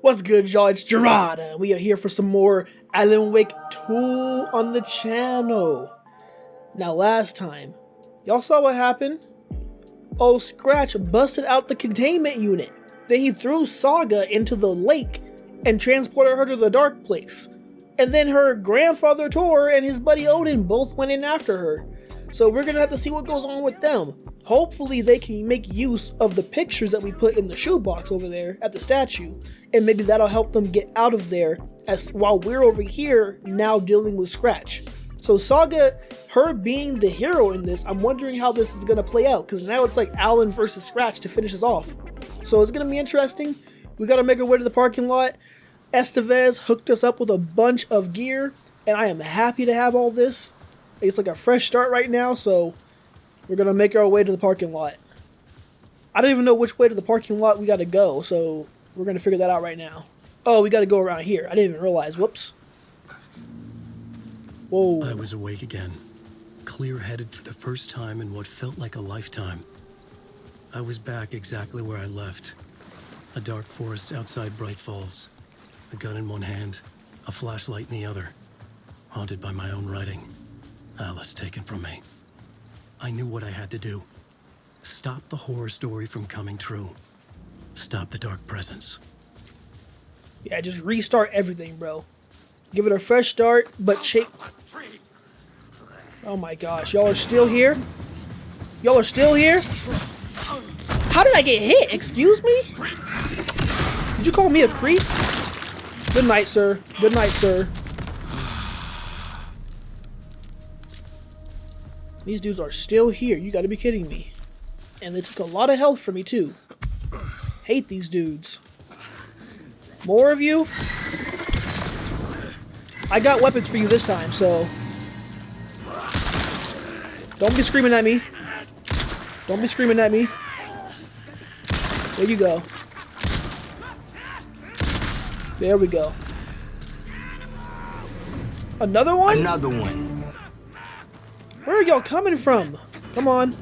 What's good, y'all? It's Gerada. We are here for some more Alan Wake 2 on the channel. Now, last time, y'all saw what happened? Old Scratch busted out the containment unit. Then he threw Saga into the lake and transported her to the dark place. And then her grandfather Tor and his buddy Odin both went in after her. So we're gonna have to see what goes on with them. Hopefully they can make use of the pictures that we put in the shoebox over there at the statue, and maybe that'll help them get out of there as while we're over here now dealing with Scratch. So Saga, her being the hero in this, I'm wondering how this is gonna play out, because now it's like Alan versus Scratch to finish us off. So it's gonna be interesting. We gotta make our way to the parking lot. Estevez hooked us up with a bunch of gear, and I am happy to have all this. It's like a fresh start right now, so we're gonna make our way to the parking lot. I don't even know which way to the parking lot we gotta go, so we're gonna figure that out right now. Oh, we gotta go around here. I didn't even realize. Whoops. Whoa. I was awake again, clear-headed for the first time in what felt like a lifetime. I was back exactly where I left. A dark forest outside Bright Falls. A gun in one hand, a flashlight in the other. Haunted by my own writing. Alice taken from me. I knew what I had to do. Stop the horror story from coming true. Stop the dark presence. Yeah, just restart everything, bro. Give it a fresh start, but oh my gosh, y'all are still here? Y'all are still here? How did I get hit? Excuse me? Did you call me a creep? Good night, sir. Good night, sir. These dudes are still here. You gotta be kidding me. And they took a lot of health from me, too. Hate these dudes. More of you? I got weapons for you this time, so... Don't be screaming at me. Don't be screaming at me. There you go. There we go. Another one? Another one. Where are y'all coming from? Come on.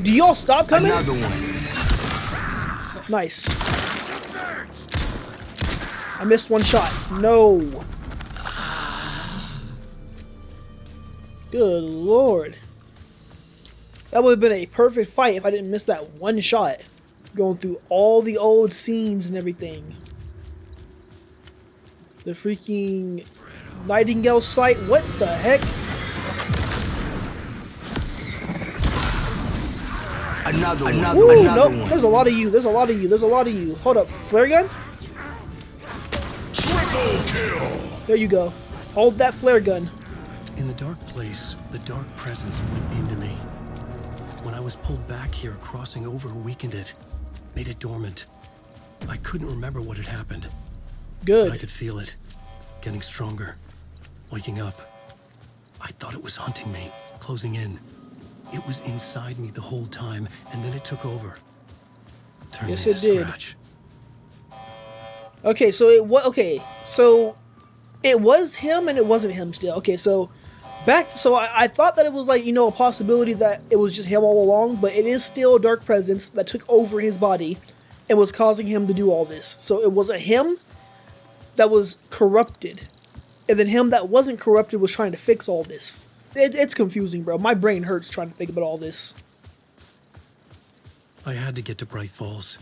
Do y'all stop coming? Another one. Nice. I missed one shot. No. Good lord. That would have been a perfect fight if I didn't miss that one shot. Going through all the old scenes and everything. The freaking Nightingale site. What the heck? Another one. Ooh, Another nope. one. There's a lot of you. There's a lot of you. There's a lot of you. Hold up. Flare gun? Triple kill. There you go. Hold that flare gun. In the dark place, the dark presence went into me. When I was pulled back here, crossing over weakened it, made it dormant. I couldn't remember what had happened. Good. But I could feel it, getting stronger, waking up. I thought it was hunting me, closing in. It was inside me the whole time, and then it took over. Turned Yes, me it to did. Scratch. Okay, so it was so it was him and it wasn't him still. Okay, so I thought that it was like, you know, a possibility that it was just him all along, but it is still a dark presence that took over his body and was causing him to do all this. So it was a him that was corrupted, and then him that wasn't corrupted was trying to fix all this. It's confusing, bro. My brain hurts trying to think about all this. I had to get to Bright Falls.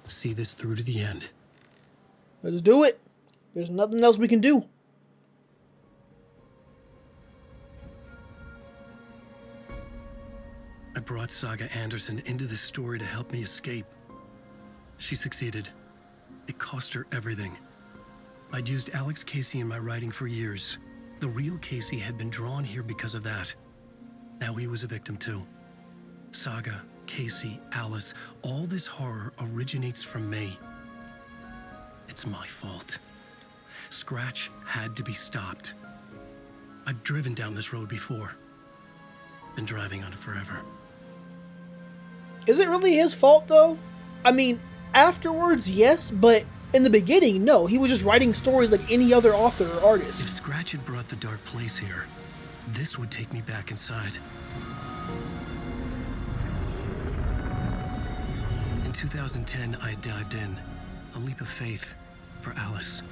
See this through to the end. Let's do it. There's nothing else we can do. I brought Saga Anderson into this story to help me escape. She succeeded. It cost her everything. I'd used Alex Casey in my writing for years. The real Casey had been drawn here because of that. Now he was a victim too. Saga, Casey, Alice, all this horror originates from me. It's my fault. Scratch had to be stopped. I've driven down this road before. Been driving on it forever. Is it really his fault, though? I mean, afterwards, yes, but in the beginning, no. He was just writing stories like any other author or If artist. Scratch had brought the dark place here, This would take me back inside. In 2010, I dived in, a leap of faith for Alice,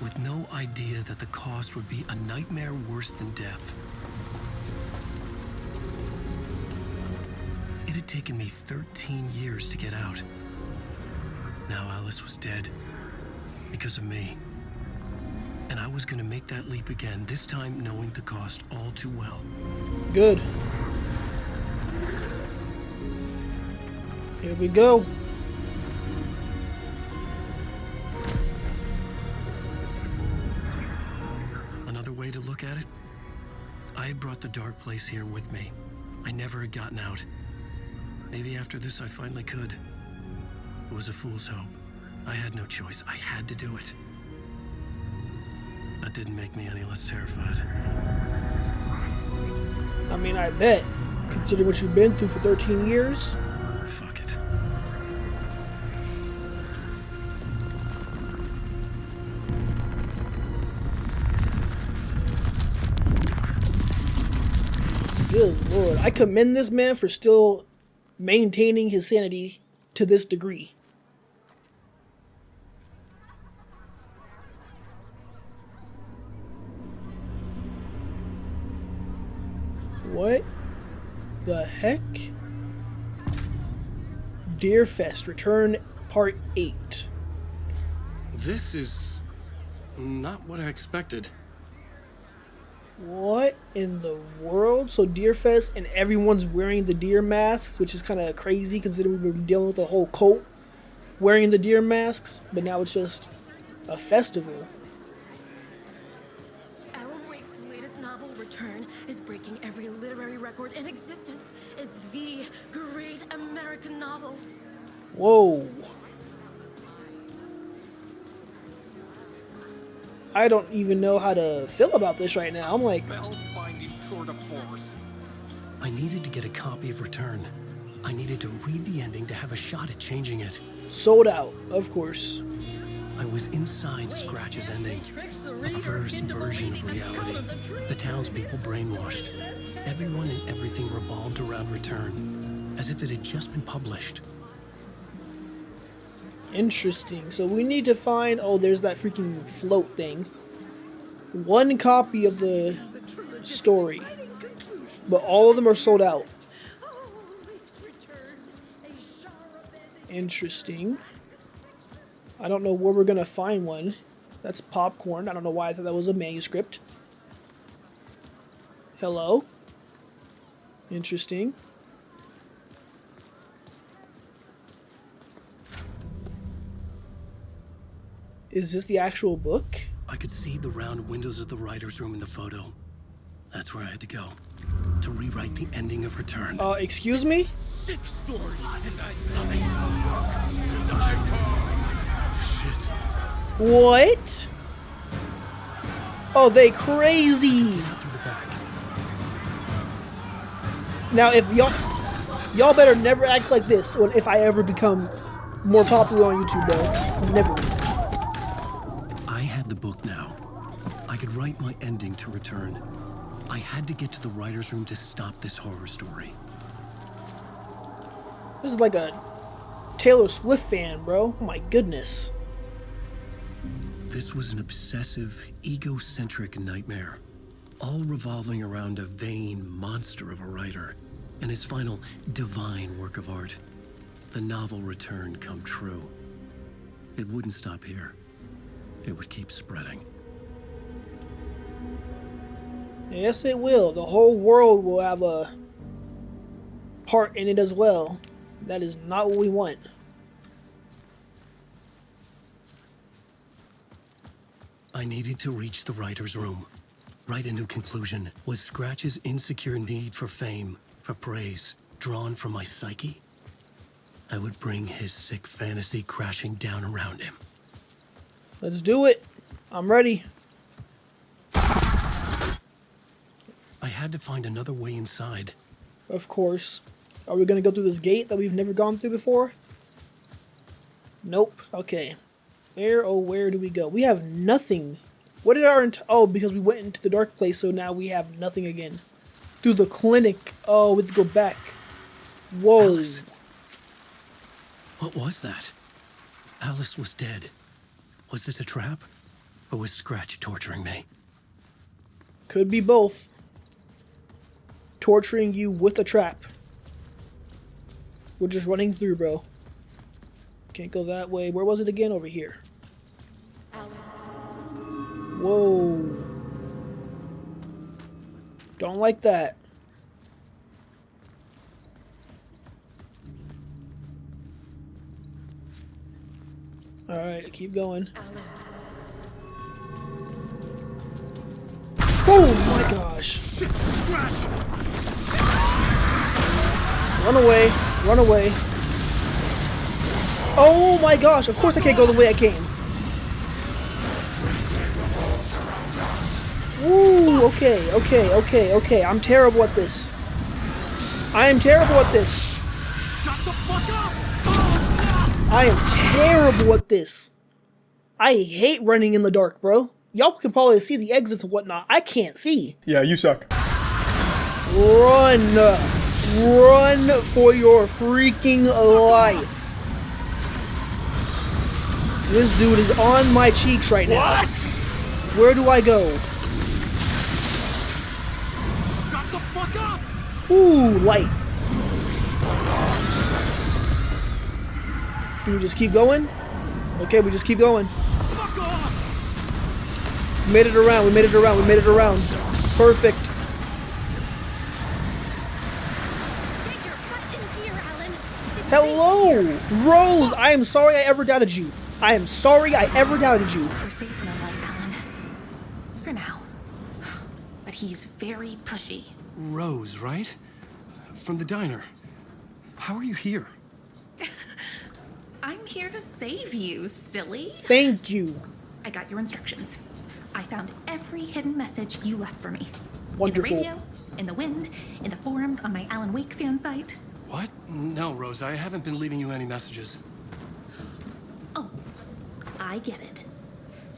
with no idea that the cost would be a nightmare worse than death. It had taken me 13 years to get out. Now Alice was dead, because of me. And I was gonna make that leap again, this time knowing the cost all too well. Good. Here we go. Another way to look at it, I had brought the dark place here with me. I never had gotten out. Maybe after this I finally could. It was a fool's hope. I had no choice. I had to do it. That didn't make me any less terrified. I mean, I bet. Considering what you've been through for 13 years. Fuck it. Good lord. I commend this man for still maintaining his sanity to this degree. What the heck? Deerfest Return Part 8. This is not what I expected. What in the world? So Deerfest and everyone's wearing the deer masks, which is kind of crazy considering we've been dealing with the whole cult wearing the deer masks, but now it's just a festival. Alan Wake's latest novel, Return, is breaking every literary record in existence. It's the great American novel. Whoa. I don't even know how to feel about this right now. I'm like, Spellbinding tour de force. I needed to get a copy of Return. I needed to read the ending to have a shot at changing it. sold out, of course. I was inside Scratch's ending, a perverse version of reality. The townspeople brainwashed. Everyone and everything revolved around Return, as if it had just been published. Interesting. So we need to find... Oh, there's that freaking float thing. One copy of the story. But all of them are sold out. Interesting. I don't know where we're going to find one. That's popcorn. I don't know why I thought that was a manuscript. Hello? Interesting. Is this the actual book? I could see the round windows of the writer's room in the photo. That's where I had to go, to rewrite the ending of Return. Excuse me? 6 stories, and I love it. To die for. Shit. What? Oh, they crazy. Out through the back. Now, if y'all better never act like this if I ever become more popular on YouTube, bro. Never. I had the book now. I could write my ending to Return. I had to get to the writer's room to stop this horror story. This is like a Taylor Swift fan, bro. Oh my goodness. This was an obsessive, egocentric nightmare, all revolving around a vain monster of a writer and his final divine work of art, the novel Return come true. It wouldn't stop here. It would keep spreading. Yes, it will. The whole world will have a part in it as well. That is not what we want. I needed to reach the writer's room. Write a new conclusion. Was Scratch's insecure need for fame, for praise, drawn from my psyche? I would bring his sick fantasy crashing down around him. Let's do it. I'm ready. I had to find another way inside. Of course. Are we going to go through this gate that we've never gone through before? Nope. Okay. Where, oh, where do we go? We have nothing What did our... Oh, because we went into the dark place, so now we have nothing again. Through the clinic. Oh, we have to go back. Whoa. Alice. What was that? Alice was dead. Was this a trap? Or was Scratch torturing me? Could be both. Torturing you with a trap. We're just running through, bro. Can't go that way. Where was it again? Over here. Whoa. Don't like that. Alright, keep going. Oh my gosh. Run away. Run away. Oh my gosh. Of course I can't go the way I came. Ooh, okay. I'm terrible at this. I am terrible at this. I am terrible at this. I hate running in the dark, bro. Y'all can probably see the exits and whatnot. I can't see. Yeah, you suck. Run. Run for your freaking life. This dude is on my cheeks right now. What? Where do I go? Shut the fuck up! Ooh, light. Do we just keep going? Okay, we just keep going. Fuck off! We made it around, we made it around, we made it around. Perfect. Get your butt in here, Alan. Hello, Rose. I am sorry I ever doubted you. I am sorry I ever doubted you. We're safe in the light, Alan. For now. But he's very pushy. Rose, right? From the diner. How are you here? I'm here to save you, silly. Thank you. I got your instructions. I found every hidden message you left for me. Wonderful. In the radio, in the wind, in the forums on my Alan Wake fan site. What? No, Rose, I haven't been leaving you any messages. Oh, I get it.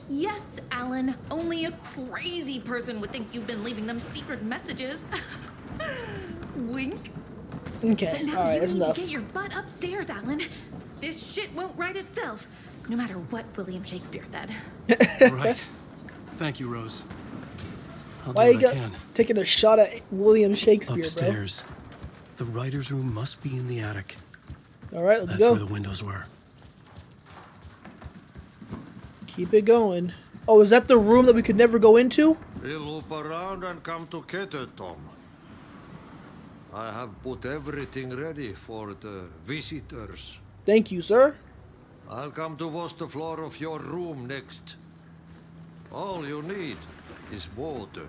Yes, Alan, only a crazy person would think you've been leaving them secret messages. Wink. Okay, But now alright, you that's need enough. to get your butt upstairs, Alan. This shit won't right itself, no matter what William Shakespeare said. Right. Thank you, Rose. I'll Why do you what I got can. taking a shot at William Shakespeare, Upstairs. The writer's room must be in the attic. bro? Alright, let's That's go. where the windows were. Keep it going. Oh, is that the room that we could never go into? We'll loop around and come together, Tom. I have put everything ready for the visitors. Thank you, sir. I'll come to wash the floor of your room next. All you need is water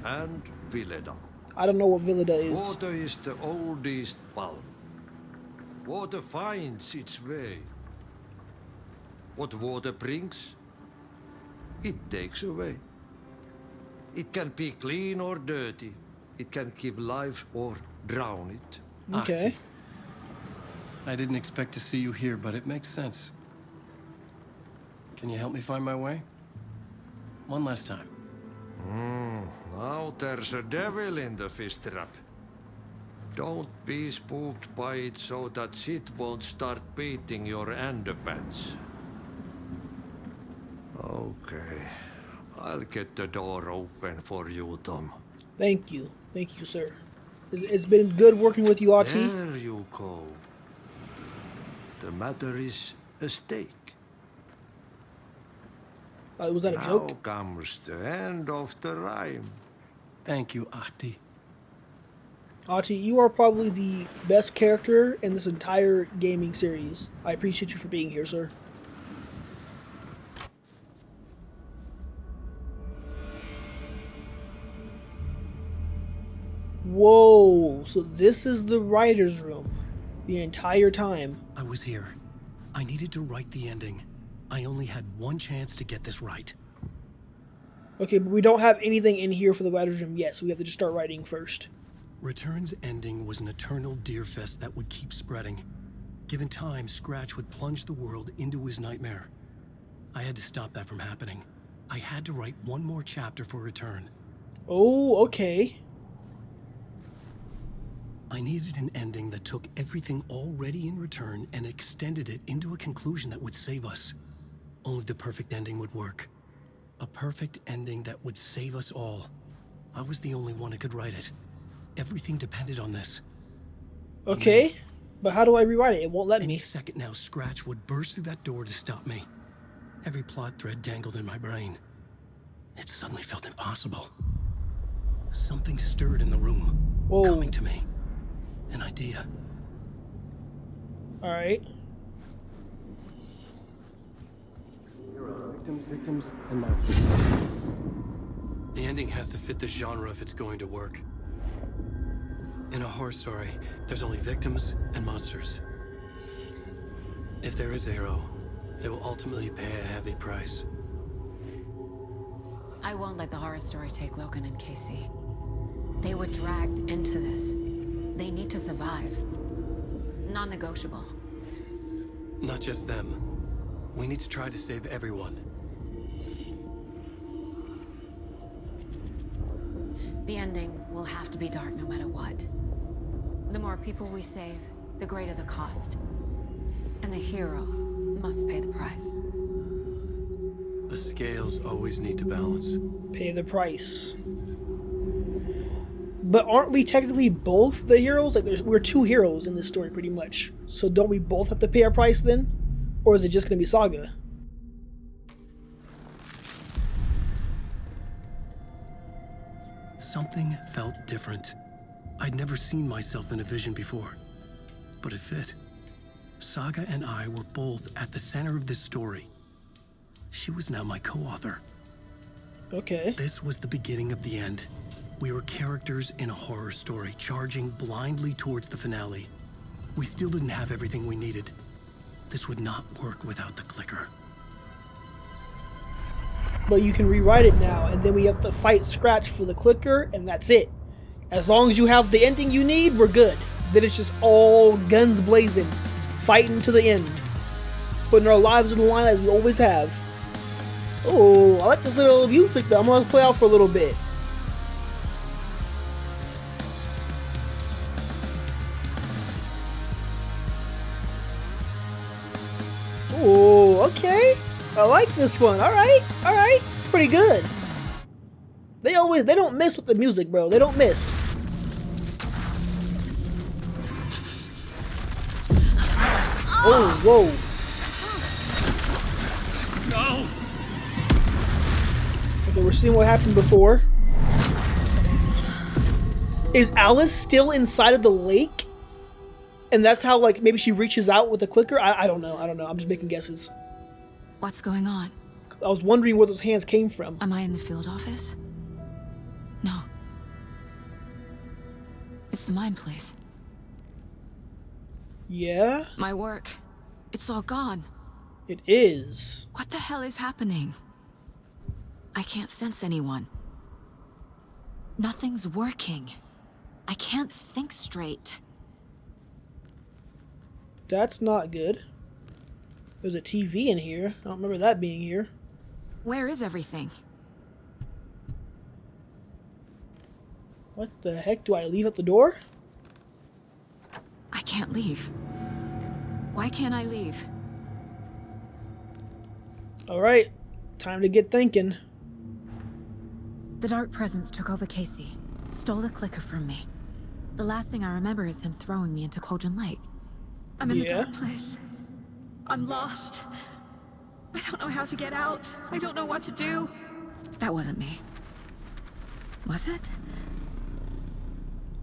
and Vileda. I don't know what Villida is. Water is the oldest bulb. Water finds its way. What water brings, it takes away. It can be clean or dirty. It can keep life or drown it. Okay. I didn't expect to see you here, but it makes sense. Can you help me find my way? One last time. Now there's a devil in the fish trap. Don't be spooked by it so that shit won't start beating your underpants. Okay. I'll get the door open for you, Tom. Thank you. Thank you, sir. It's been good working with you, Ati. There you go. The matter is a stake. Was that a Now joke? comes the end of the rhyme. Thank you, Ahti. Ati, you are probably the best character in this entire gaming series. I appreciate you for being here, sir. Whoa, so this is the writer's room the entire time. I was here. I needed to write the ending. I only had one chance to get this right. Okay, but we don't have anything in here for the writer's room yet, so we have to just start writing first. Return's ending was an eternal Deerfest that would keep spreading. Given time, Scratch would plunge the world into his nightmare. I had to stop that from happening. I had to write one more chapter for return. Oh, okay. I needed an ending that took everything already in return and extended it into a conclusion that would save us. Only the perfect ending would work. A perfect ending that would save us all. I was the only one who could write it. Everything depended on this. Okay. But how do I rewrite it? It won't let Any me. second now, Scratch would burst through that door to stop me. Every plot thread dangled in my brain. It suddenly felt impossible. Something stirred in the room, Whoa. coming to me. An idea. Alright. Victims, and monsters. The ending has to fit the genre if it's going to work. In a horror story, there's only victims and monsters. If there is a hero, they will ultimately pay a heavy price. I won't let the horror story take Logan and Casey. They were dragged into this. They need to survive. Non-negotiable. Not just them. We need to try to save everyone. The ending will have to be dark no matter what. The more people we save, the greater the cost. And the hero must pay the price. The scales always need to balance. Pay the price. But aren't we technically both the heroes? Like, we're two heroes in this story, pretty much. So don't we both have to pay our price then? Or is it just going to be Saga? Something felt different. I'd never seen myself in a vision before, but it fit. Saga and I were both at the center of this story. She was now my co-author. Okay. This was the beginning of the end. We were characters in a horror story, charging blindly towards the finale. We still didn't have everything we needed. This would not work without the clicker. But you can rewrite it now, and then we have to fight Scratch for the clicker, and that's it. As long as you have the ending you need, we're good. Then it's just all guns blazing, fighting to the end. Putting our lives on the line as we always have. Oh, I like this little music though. I'm gonna play out for a little bit. Oh, okay. I like this one. Alright, alright. Pretty good. They don't miss with the music, bro. They don't miss. Oh, whoa. No! Okay, we're seeing what happened before. Is Alice still inside of the lake? And that's how, like, maybe she reaches out with the clicker? I don't know. I don't know. I'm just making guesses. What's going on? I was wondering where those hands came from. Am I in the field office? No. It's the mine place. Yeah, My work. It's all gone. it is. What the hell is happening? I can't sense anyone. Nothing's working. I can't think straight. That's not good. There's a TV in here. I don't remember that being here. Where is everything? What the heck? Do I leave at the door? I can't leave. Why can't I leave? Alright, time to get thinking. The dark presence took over Casey, stole the clicker from me. The last thing I remember is him throwing me into Cauldron Lake. I'm in the Yeah. dark place. I'm lost. I don't know how to get out. I don't know what to do. That wasn't me. Was it?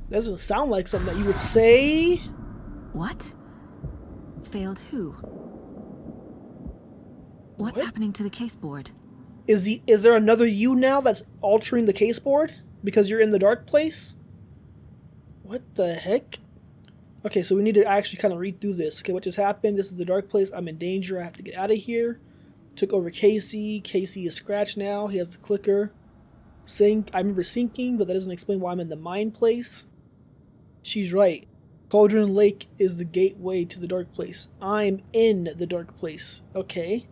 Doesn't sound like something that you would say. What? Failed who? What's What? happening to the case board? Is there another you now that's altering the case board because you're in the dark place? What the heck? Okay, so we need to actually kind of read through this. Okay, what just happened? This is the dark place. I'm in danger. I have to get out of here. Took over Casey. Casey is Scratch now. He has the clicker. Sink. I remember sinking, but that doesn't explain why I'm in the mine place. She's right. Cauldron Lake is the gateway to the dark place. I'm in the dark place. Okay.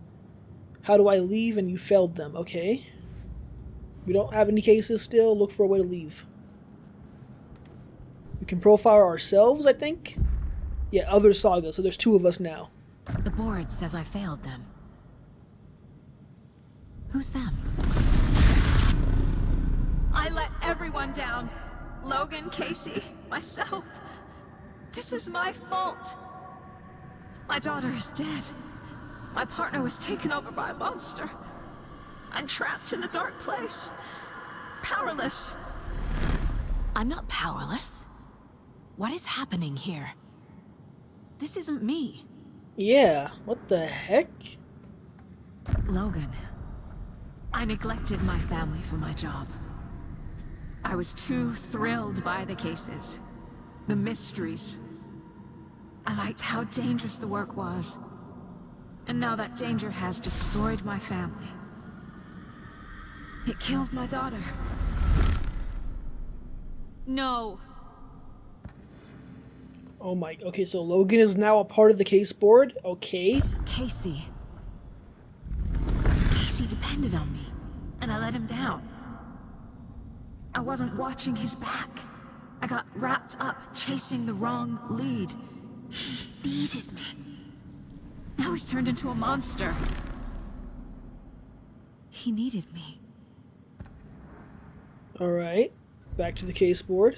How do I leave? And you failed them. Okay. We don't have any cases still. Look for a way to leave. We can profile ourselves, I think. Yeah, other saga. So there's 2 of us now. The board says I failed them. Who's them? I let everyone down. Logan, Casey, myself. This is my fault. My daughter is dead. My partner was taken over by a monster. I'm trapped in a dark place. Powerless. I'm not powerless. What is happening here? This isn't me. Yeah, what the heck? Logan. I neglected my family for my job. I was too thrilled by the cases, the mysteries. I liked how dangerous the work was. And now that danger has destroyed my family. It killed my daughter. No. Oh my, okay, so Logan is now a part of the case board. Okay. Casey. Casey depended on me, and I let him down. I wasn't watching his back. I got wrapped up chasing the wrong lead. He needed me. Now he's turned into a monster. He needed me. Alright. Back to the case board.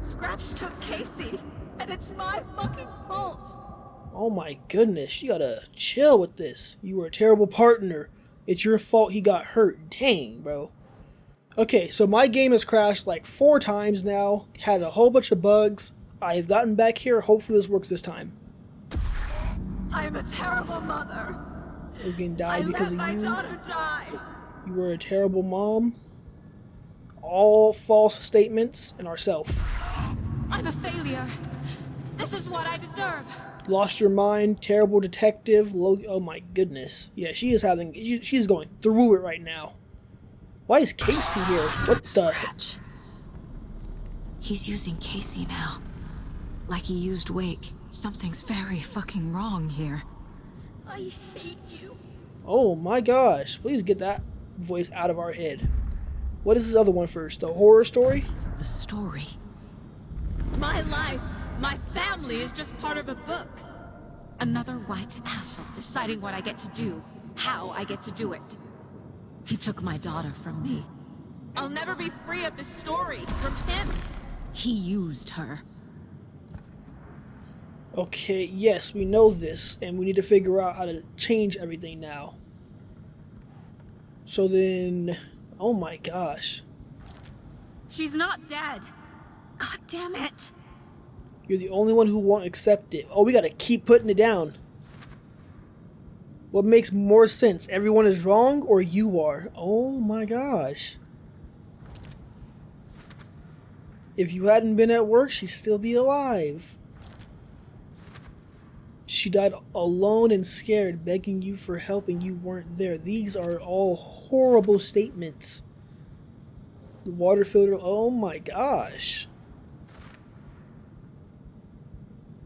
Scratch took Casey, and it's my fucking fault. Oh my goodness, you gotta chill with this. You were a terrible partner. It's your fault he got hurt. Dang, bro. Okay, so my game has crashed like 4 times now. Had a whole bunch of bugs. I have gotten back here. Hopefully this works this time. I'm a terrible mother. Logan died because of I let you. my daughter die. You were a terrible mom. All false statements and ourself. I'm a failure. This is what I deserve. Lost your mind, terrible detective. Oh my goodness. Yeah, she's going through it right now. Why is Casey here? What the? Scratch. He's using Casey now. Like he used Wake. Something's very fucking wrong here. I hate you. Oh my gosh. Please get that voice out of our head. What is this other one first? The horror story? The story. My life, my family is just part of a book. Another white asshole deciding what I get to do, how I get to do it. He took my daughter from me. I'll never be free of this story from him. He used her. Okay, yes, we know this, and we need to figure out how to change everything now. So then, oh my gosh. She's not dead. God damn it. You're the only one who won't accept it. Oh, we gotta keep putting it down. What makes more sense? Everyone is wrong or you are? Oh my gosh. If you hadn't been at work, she'd still be alive. She died alone and scared, begging you for help and you weren't there. These are all horrible statements. The water filter, oh my gosh.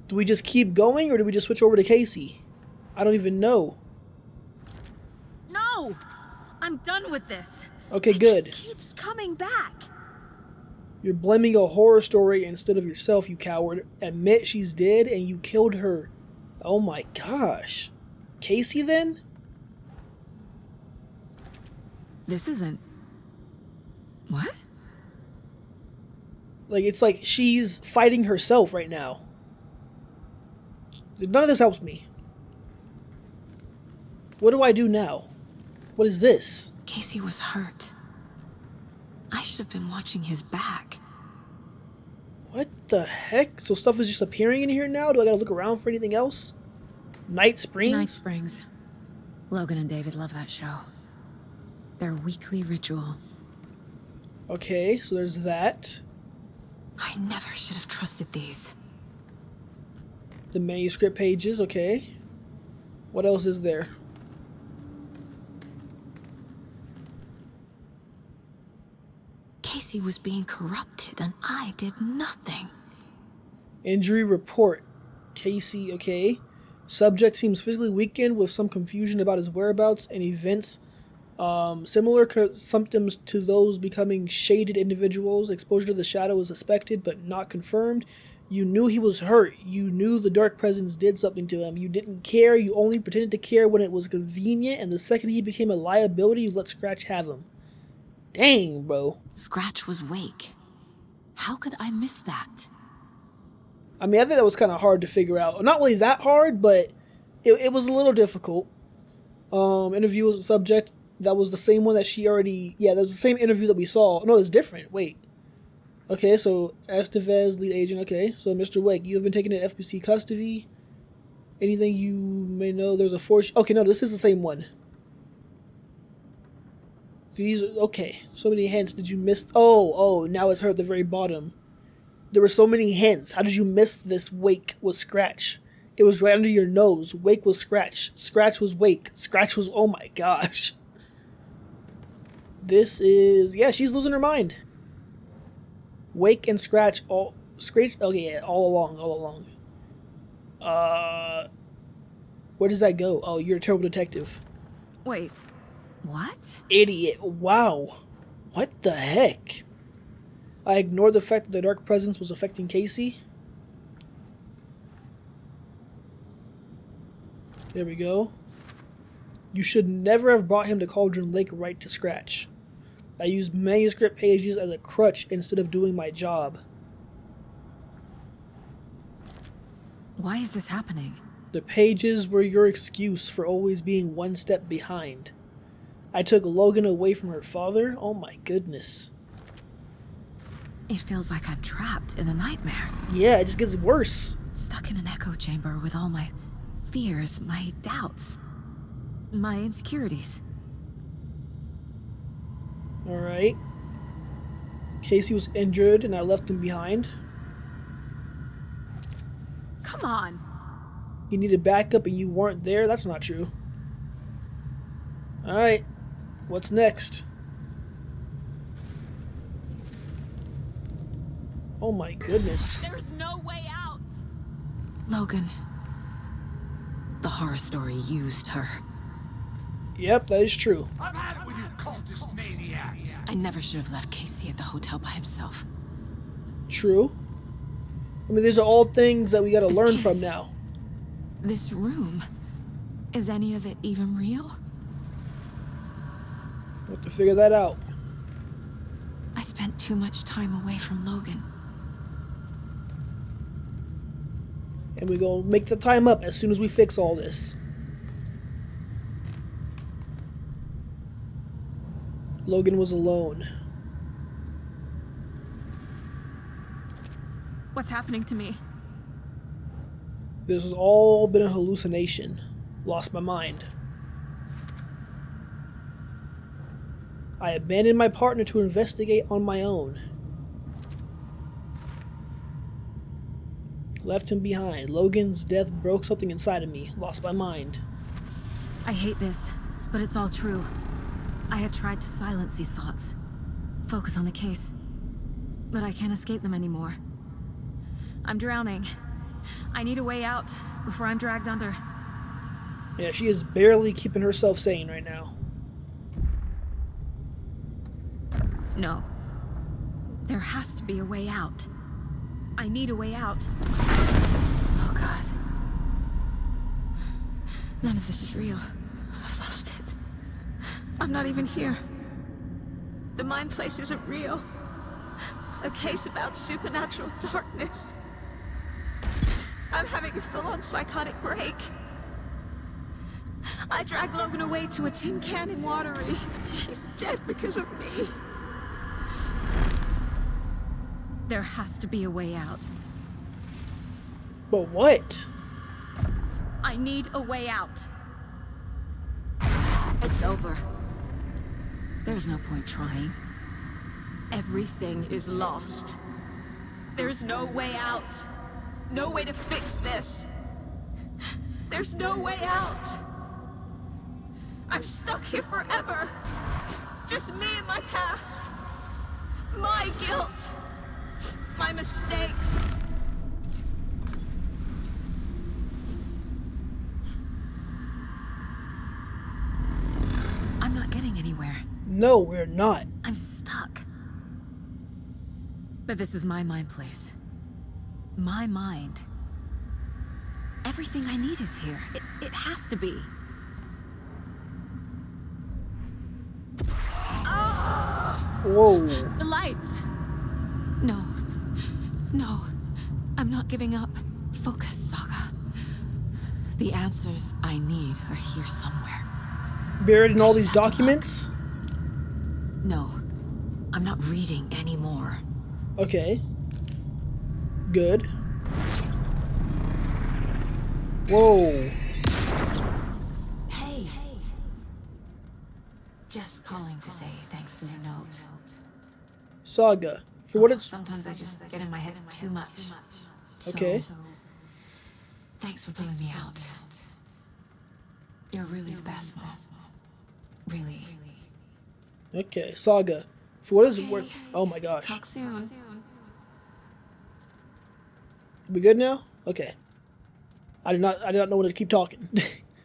Do we just keep going or do we just switch over to Casey? I don't even know. No! I'm done with this. Okay, good. It just keeps coming back. You're blaming a horror story instead of yourself, you coward. Admit she's dead and you killed her. Oh my gosh. Casey then? This isn't... What? Like, it's like she's fighting herself right now. None of this helps me. What do I do now? What is this? Casey was hurt. I should have been watching his back. What the heck? So stuff is just appearing in here now? Do I gotta look around for anything else? Night Springs? Night Springs. Logan and David love that show. Their weekly ritual. Okay, so there's that. I never should have trusted these. The manuscript pages, okay. What else is there? Casey was being corrupted and I did nothing. Injury report. Casey, okay. Subject seems physically weakened with some confusion about his whereabouts and events. Similar symptoms to those becoming shaded individuals. Exposure to the shadow was suspected but not confirmed. You knew he was hurt. You knew the dark presence did something to him. You didn't care. You only pretended to care when it was convenient, and the second he became a liability, you let Scratch have him. Dang, bro. Scratch was Wake. How could I miss that? I mean, I think that was kind of hard to figure out. Not really that hard, but it was a little difficult. Interview with the subject. That was the same one that she already... Yeah, that was the same interview that we saw. No, it's different. Wait. Okay, so Estevez, lead agent. Okay, so Mr. Wake, you have been taken into FBC custody. Anything you may know? There's a force... Okay, no, this is the same one. These... Okay, so many hints. Did you miss... Oh, now it's her at the very bottom. There were so many hints. How did you miss this? Wake was Scratch. It was right under your nose. Wake was Scratch. Scratch was Wake. Scratch was... Oh my gosh. This is... Yeah, she's losing her mind. Wake and Scratch all... Scratch... Okay, yeah, all along. Where does that go? Oh, you're a terrible detective. Wait, what? Idiot. Wow. What the heck? I ignored the fact that the dark presence was affecting Casey. There we go. You should never have brought him to Cauldron Lake right to Scratch. I used manuscript pages as a crutch instead of doing my job. Why is this happening? The pages were your excuse for always being one step behind. I took Logan away from her father? Oh my goodness. It feels like I'm trapped in a nightmare. Yeah, it just gets worse. Stuck in an echo chamber with all my fears, my doubts, my insecurities. Alright. Casey was injured and I left him behind. Come on. He needed backup and you weren't there? That's not true. Alright. What's next? Oh my goodness. There's no way out. Logan. The horror story used her. Yep, that is true. I've had it with you cultist maniacs. I never should have left Casey at the hotel by himself. True. I mean, these are all things that we gotta This learn case- from now. This room, is any of it even real? We'll have to figure that out. I spent too much time away from Logan. And we gonna make the time up as soon as we fix all this. Logan was alone. What's happening to me? This has all been a hallucination. Lost my mind. I abandoned my partner to investigate on my own. Left him behind. Logan's death broke something inside of me. Lost my mind. I hate this, but it's all true. I had tried to silence these thoughts. Focus on the case. But I can't escape them anymore. I'm drowning. I need a way out before I'm dragged under. Yeah, she is barely keeping herself sane right now. No. There has to be a way out. I need a way out. Oh God. None of this is real. I've lost it. I'm not even here. The mind place isn't real. A case about supernatural darkness. I'm having a full-on psychotic break. I dragged Logan away to a tin can in Watery. She's dead because of me. There has to be a way out. But what? I need a way out. It's over. There's no point trying. Everything is lost. There's no way out. No way to fix this. There's no way out. I'm stuck here forever. Just me and my past. My guilt. My mistakes. No, we're not. I'm stuck. But this is my mind place. My mind. Everything I need is here. It has to be. Whoa. The lights! No. No. I'm not giving up. Focus, Saga. The answers I need are here somewhere. Buried in all these documents? No. I'm not reading anymore. Okay. Good. Whoa. Hey. Just calling to say thanks for your note. Saga. For what it's... Sometimes I just get in my head too much. Okay. So, thanks for pulling me out. You're really the best, Mom. Really. Okay, Saga. For what it's worth... Oh my gosh. Talk soon. We good now? Okay. I did not know when to keep talking.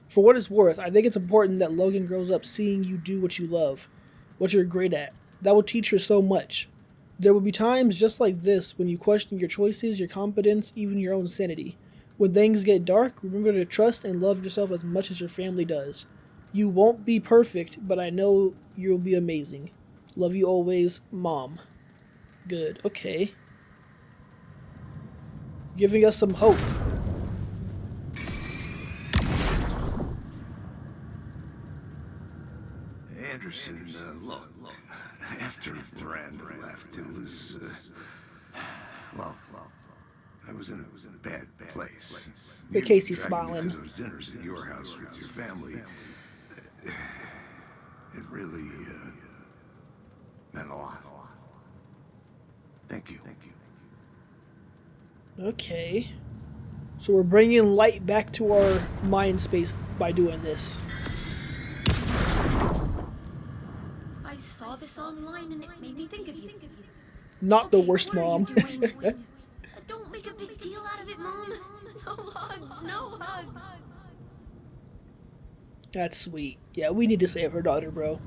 For what it's worth, I think it's important that Logan grows up seeing you do what you love, what you're great at. That will teach her so much. There will be times just like this when you question your choices, your competence, even your own sanity. When things get dark, remember to trust and love yourself as much as your family does. You won't be perfect, but I know you'll be amazing. Love you always, Mom. Good. Okay. Giving us some hope. Anderson, look, after Miranda left, it was, well, I was in a bad place. But Casey's Dragging me smiling. to those dinners at your house with your family, it really, meant a lot. Thank you. Okay. So we're bringing light back to our mind space by doing this. I saw this online and it made me think of you. Not the Okay, worst what are you mom. doing? Don't make a big deal out of it, Mom. No hugs, no hugs. That's sweet. Yeah, we need to save her daughter, bro.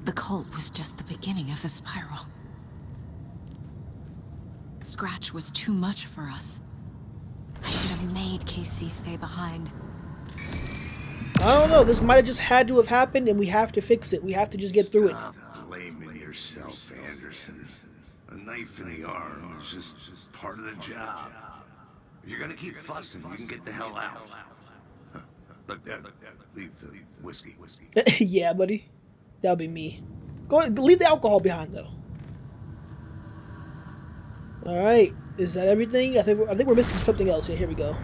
The cult was just the beginning of the spiral. Scratch was too much for us. I should have made Casey stay behind. I don't know. This might have just had to have happened, and we have to fix it. We have to just get through it. Stop blaming yourself, Anderson. A knife in the arm is just part of the job. If you're gonna keep fussing, you can get the hell out. But leave the whiskey. Yeah, buddy. That'll be me. Go ahead, leave the alcohol behind, though. All right. Is that everything? I think we're missing something else. Yeah, here we go.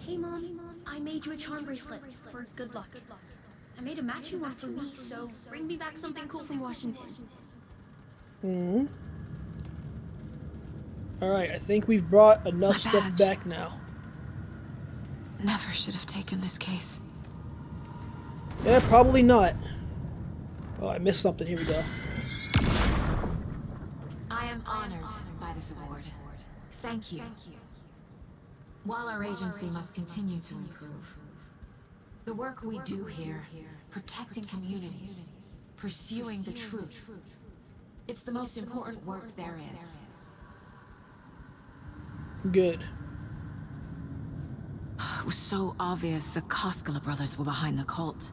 Hey, Mom. I made you a charm bracelet for good luck. I made a matching one for me, so bring me back something cool from Washington. All right. I think we've brought enough My stuff badge. back now. Never should have taken this case. Yeah, probably not. Oh, I missed something. Here we go. I am honored by this award. Thank you. While our agency must continue to improve, the work we do here, protecting communities, pursuing the truth, it's the most important work there is. Good. It was so obvious the Koskela brothers were behind the cult.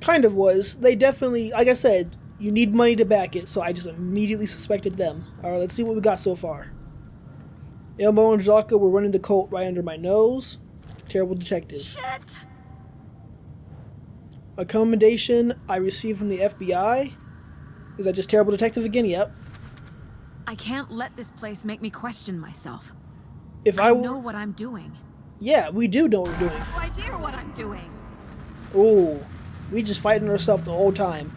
Kind of was. They definitely, like I said, you need money to back it, so I just immediately suspected them. All right, let's see what we got so far. Elmo and Jaka were running the cult right under my nose. Terrible detective. Shit! A commendation I received from the FBI. Is that just terrible detective again? Yep. I can't let this place make me question myself. If I I know were, what I'm doing. yeah, we do know what we're doing. No idea what I'm doing. Ooh, we just fighting ourselves the whole time.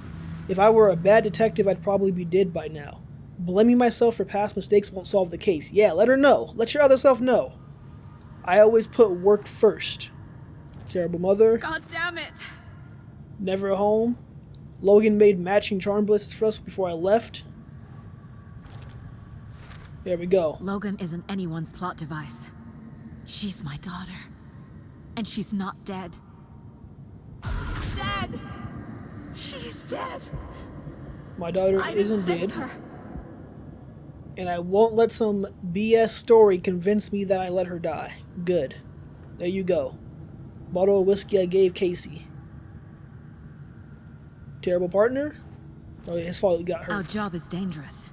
If I were a bad detective, I'd probably be dead by now. Blaming myself for past mistakes won't solve the case. Yeah, let her know. Let your other self know. I always put work first. Terrible mother. God damn it. Never home. Logan made matching charm bracelets for us before I left. There we go. Logan isn't anyone's plot device. She's my daughter. And she's not dead. dead. She's dead. My daughter I didn't isn't save dead. her. And I won't let some BS story convince me that I let her die. Good. There you go. Bottle of whiskey I gave Casey. Terrible partner? Oh, his fault he got hurt. Our job is dangerous.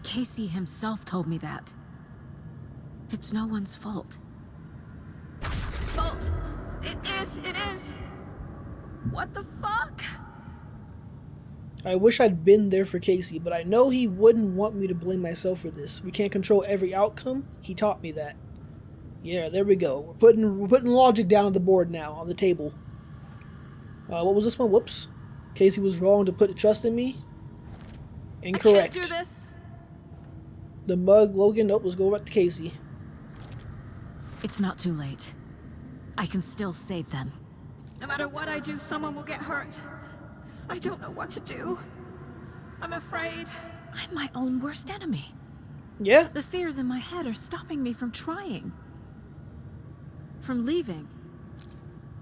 Casey himself told me that. It's no one's fault. Fault. It is. What the fuck? I wish I'd been there for Casey, but I know he wouldn't want me to blame myself for this. We can't control every outcome. He taught me that. Yeah, there we go. We're putting logic down on the board now, on the table. What was this one? Whoops. Casey was wrong to put trust in me. Incorrect. I can't do this. The mug, Logan. Nope, let's go back to Casey. It's not too late. I can still save them. No matter what I do, someone will get hurt. I don't know what to do. I'm afraid. I'm my own worst enemy. Yeah? The fears in my head are stopping me from trying. From leaving.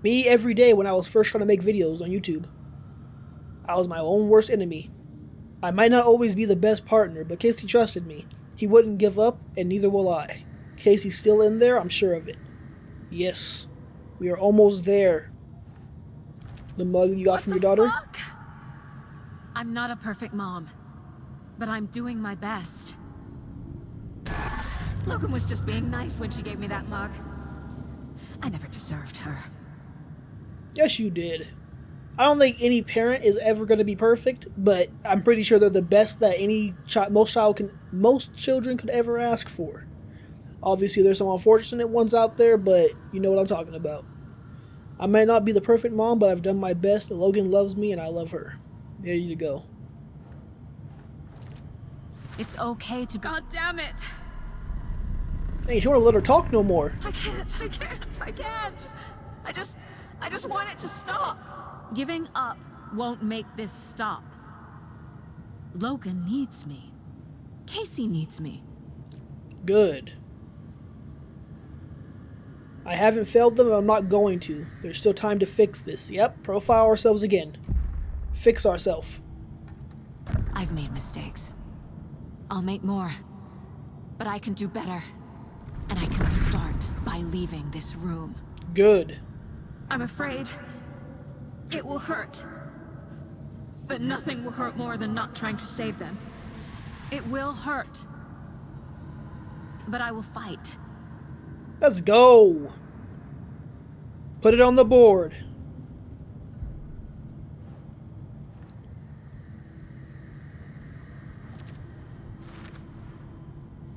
Me every day when I was first trying to make videos on YouTube. I was my own worst enemy. I might not always be the best partner, but Casey trusted me. He wouldn't give up, and neither will I. Casey's still in there, I'm sure of it. Yes. We are almost there. The mug you got from your daughter? Fuck? I'm not a perfect mom, but I'm doing my best. Logan was just being nice when she gave me that mug. I never deserved her. Yes, you did. I don't think any parent is ever going to be perfect, but I'm pretty sure they're the best that most children could ever ask for. Obviously, there's some unfortunate ones out there, but you know what I'm talking about. I might not be the perfect mom, but I've done my best. Logan loves me, and I love her. There you go. It's okay to... God damn it! Hey, she won't let her talk no more. I can't. I just want it to stop. Giving up won't make this stop. Logan needs me. Casey needs me. Good. I haven't failed them, and I'm not going to. There's still time to fix this. Yep, profile ourselves again. Fix ourselves. I've made mistakes. I'll make more. But I can do better. And I can start by leaving this room. Good. I'm afraid it will hurt. But nothing will hurt more than not trying to save them. It will hurt. But I will fight. Let's go. Put it on the board.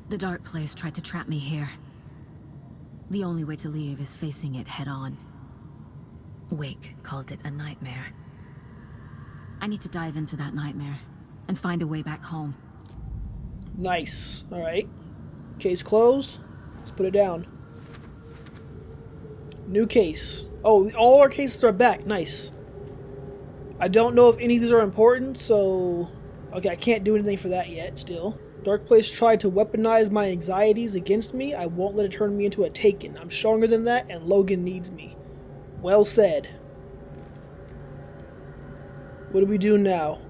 The dark place tried to trap me here. The only way to leave is facing it head on. Wake called it a nightmare. I need to dive into that nightmare and find a way back home. Nice. Alright. Case closed. Let's put it down. New case. Oh, all our cases are back. Nice. I don't know if any of these are important, so... Okay, I can't do anything for that yet, still. Dark Place tried to weaponize my anxieties against me. I won't let it turn me into a Taken. I'm stronger than that, and Logan needs me. Well said. What do we do now?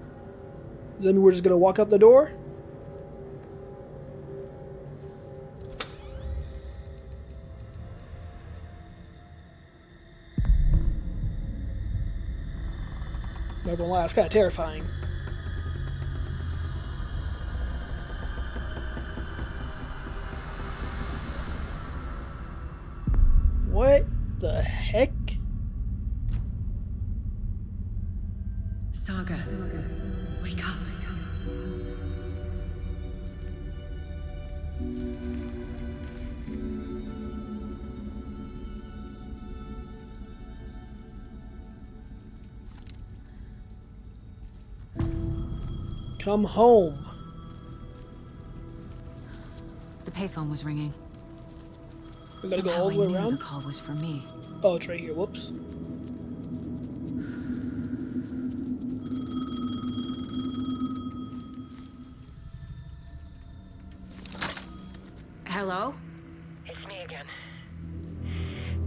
Does that mean we're just gonna walk out the door? Not gonna lie, it's kind of terrifying. What the heck? Saga, wake up. Come home. The payphone was ringing. We gotta go Somehow all the way I knew around? the call was for me. Oh, it's right here. Whoops. Hello? It's me again.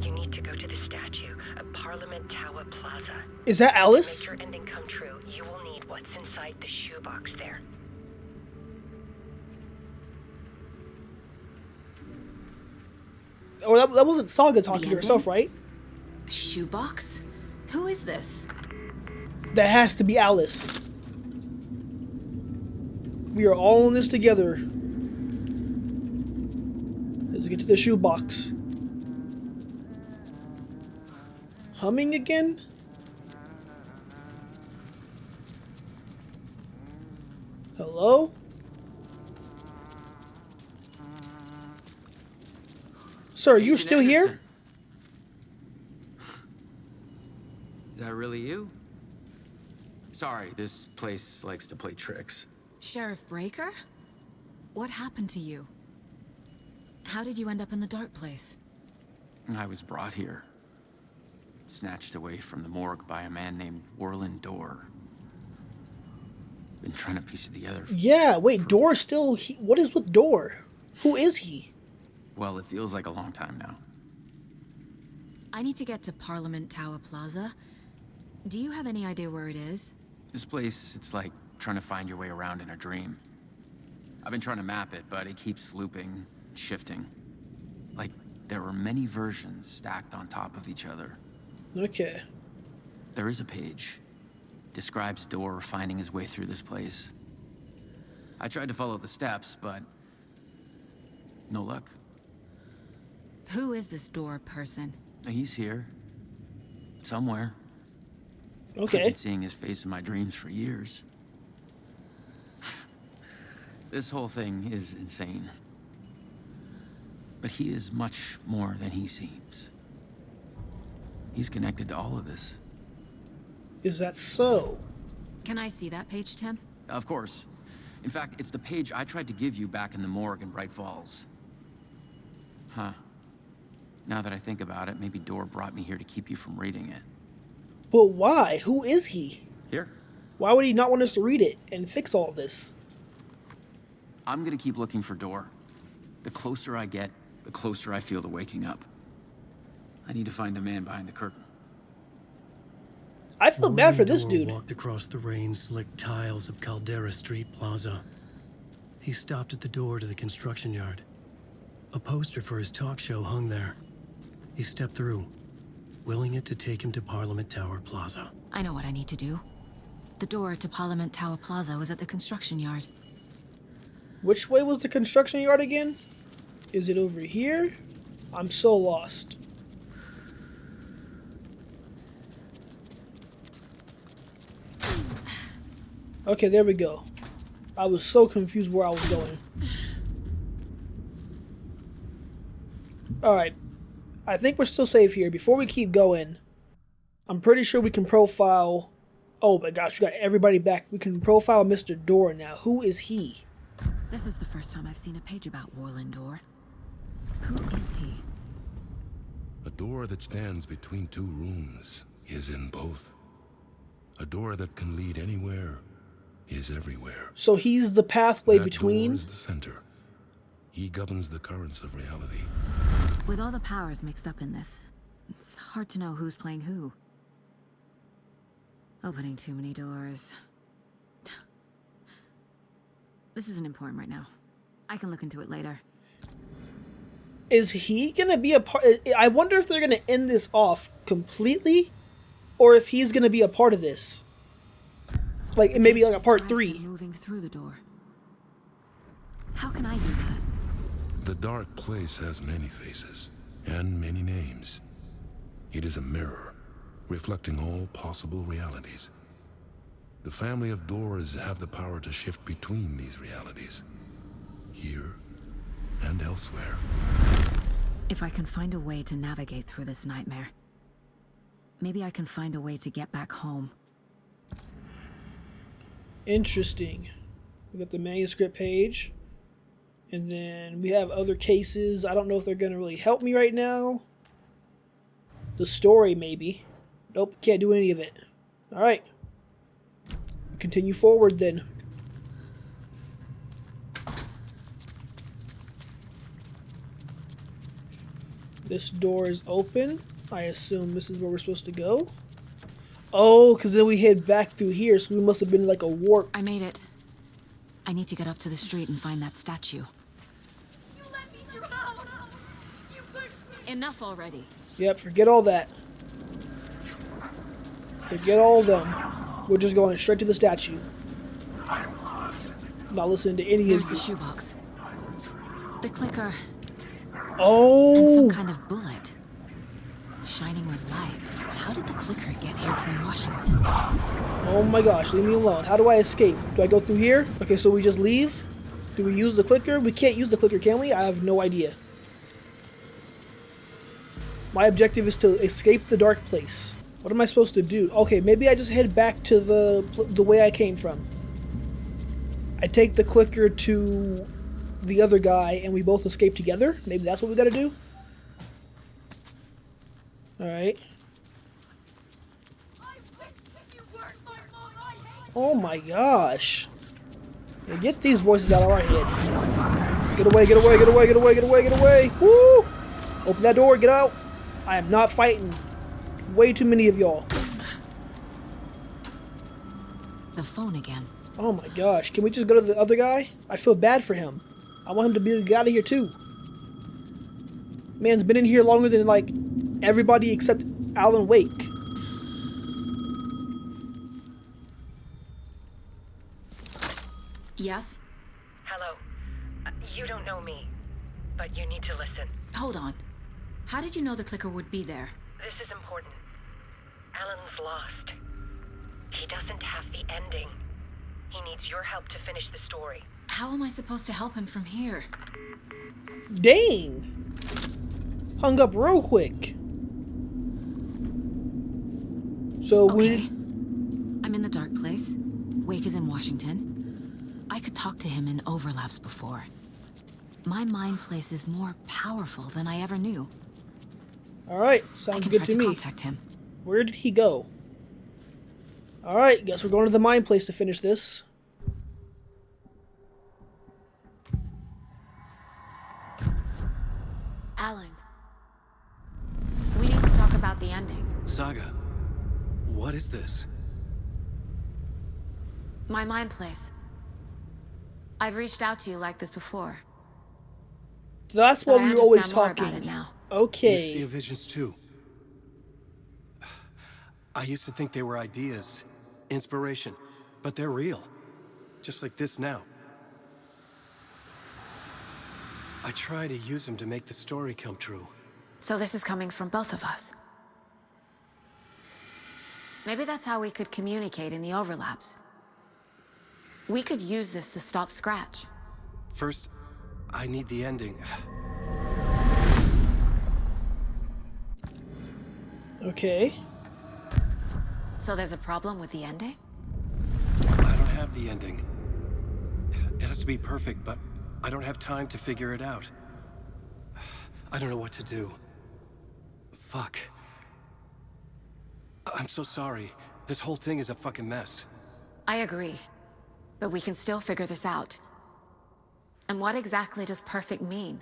You need to go to the statue. A part Parliament Tower Plaza. Is that Alice? To make your ending come true, you will need what's inside the shoebox there. Or that wasn't Saga talking to herself, right? A shoebox? Who is this? That has to be Alice. We are all in this together. Let's get to the shoebox. Humming again? Hello? Sir, are you still here? Is that really you? Sorry, this place likes to play tricks. Sheriff Breaker? What happened to you? How did you end up in the dark place? I was brought here. Snatched away from the morgue by a man named Warland Dorr. Been trying to piece it together. Yeah, wait, Dorr still... what is with Dorr? Who is he? Well, it feels like a long time now. I need to get to Parliament Tower Plaza. Do you have any idea where it is? This place, it's like trying to find your way around in a dream. I've been trying to map it, but it keeps looping, shifting. Like there were many versions stacked on top of each other. Okay. There is a page. Describes Dorr finding his way through this place. I tried to follow the steps, but no luck. Who is this Dorr person? He's here. Somewhere. Okay. I've been seeing his face in my dreams for years. This whole thing is insane. But he is much more than he seems. He's connected to all of this. Is that so? Can I see that page, Tim? Of course. In fact, it's the page I tried to give you back in the morgue in Bright Falls. Huh. Now that I think about it, maybe Dorr brought me here to keep you from reading it. But why? Who is he? Here. Why would he not want us to read it and fix all of this? I'm gonna keep looking for Dorr. The closer I get, the closer I feel to waking up. I need to find the man behind the curtain. I feel bad for this Dorr dude. Walked across the rain-slicked tiles of Caldera Street Plaza. He stopped at the door to the construction yard. A poster for his talk show hung there. He stepped through, willing it to take him to Parliament Tower Plaza. I know what I need to do. The door to Parliament Tower Plaza was at the construction yard. Which way was the construction yard again? Is it over here? I'm so lost. Okay, there we go. I was so confused where I was going. Alright. I think we're still safe here. Before we keep going, I'm pretty sure we can profile... Oh my gosh, we got everybody back. We can profile Mr. Dorr now. Who is he? This is the first time I've seen a page about Warland Dorr. Who is he? A door that stands between two rooms is in both. A door that can lead anywhere is everywhere. So he's the pathway that between... door is the center. He governs the currents of reality. With all the powers mixed up in this, it's hard to know who's playing who. Opening too many doors. This isn't important right now. I can look into it later. Is he gonna be a part... I wonder if they're gonna end this off completely, or if he's gonna be a part of this. Like, maybe like a part 3. Moving through the door. How can I do that? The dark place has many faces and many names. It is a mirror, reflecting all possible realities. The family of Doors have the power to shift between these realities, here and elsewhere. If I can find a way to navigate through this nightmare, maybe I can find a way to get back home. Interesting. We got the manuscript page. And then we have other cases. I don't know if they're going to really help me right now. The story, maybe. Nope, can't do any of it. Alright. Continue forward then. This door is open. I assume this is where we're supposed to go. Oh, because then we head back through here, so we must have been like a warp. I made it. I need to get up to the street and find that statue. You let me drown! You pushed me! Enough already. Yep, forget all that. Forget all them. We're just going straight to the statue. Not listening to any Here's of the you. shoebox. The clicker. Oh! And some kind of bullet. Shining with light. How did the clicker get here from Washington? Oh my gosh, leave me alone. How do I escape? Do I go through here? Okay, so we just leave? Do we use the clicker? We can't use the clicker, can we? I have no idea. My objective is to escape the dark place. What am I supposed to do? Okay, maybe I just head back to the way I came from. I take the clicker to the other guy and we both escape together? Maybe that's what we gotta do? Alright. Oh my gosh. Yeah, get these voices out of our head. Get away, get away, get away, get away, get away, get away. Woo! Open that door, get out. I am not fighting way too many of y'all. The phone again. Oh my gosh. Can we just go to the other guy? I feel bad for him. I want him to be out of here too. Man's been in here longer than like everybody except Alan Wake. Yes? Hello. You don't know me, but you need to listen. Hold on. How did you know the clicker would be there? This is important. Alan's lost. He doesn't have the ending. He needs your help to finish the story. How am I supposed to help him from here? Dang! Hung up real quick. So okay. I'm in the dark place. Wake is in Washington. I could talk to him in overlaps before. My mind place is more powerful than I ever knew. Alright, sounds good to me. Contact him. Where did he go? Alright, guess we're going to the mine place to finish this. Alan. We need to talk about the ending. Saga, what is this? My mind place. I've reached out to you like this before. That's what we were always talking. About it now. Okay. You see visions too. I used to think they were ideas, inspiration, but they're real. Just like this now. I try to use them to make the story come true. So this is coming from both of us. Maybe that's how we could communicate in the overlaps. We could use this to stop Scratch. First, I need the ending. Okay. So there's a problem with the ending? I don't have the ending. It has to be perfect, but I don't have time to figure it out. I don't know what to do. Fuck. I'm so sorry. This whole thing is a fucking mess. I agree. But we can still figure this out. And what exactly does perfect mean?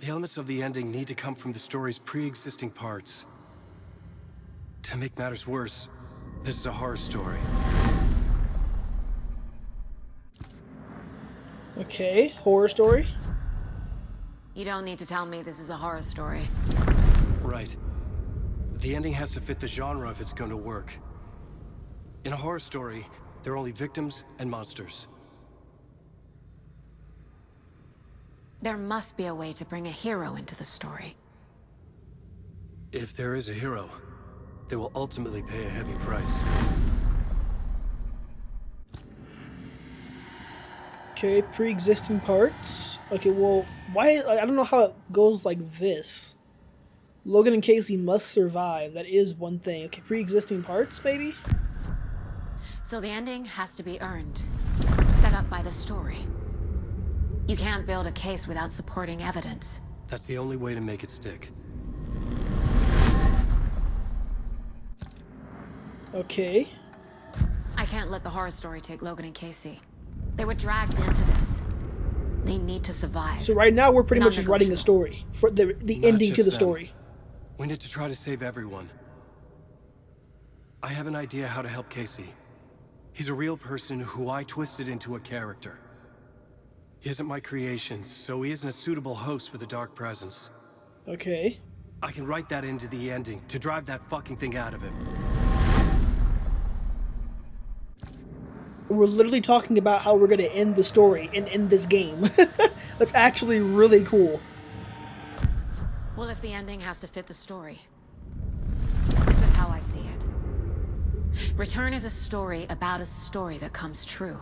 The elements of the ending need to come from the story's pre-existing parts. To make matters worse, this is a horror story. Okay, horror story. You don't need to tell me this is a horror story. Right. The ending has to fit the genre if it's going to work. In a horror story, there are only victims and monsters. There must be a way to bring a hero into the story. If there is a hero, they will ultimately pay a heavy price. Okay, pre-existing parts. Okay, well, why? I don't know how it goes like this. Logan and Casey must survive. That is one thing. Okay, pre-existing parts, maybe? So the ending has to be earned. Set up by the story. You can't build a case without supporting evidence. That's the only way to make it stick. Okay. I can't let the horror story take Logan and Casey. They were dragged into this. They need to survive. So right now we're pretty much just writing the story. For the ending to the them. story. We need to try to save everyone. I have an idea how to help Casey. He's a real person who I twisted into a character. He isn't my creation, so he isn't a suitable host for the Dark Presence. Okay. I can write that into the ending to drive that fucking thing out of him. We're literally talking about how we're going to end the story and end this game. That's actually really cool. Well, if the ending has to fit the story, this is how I see it. Return is a story about a story that comes true.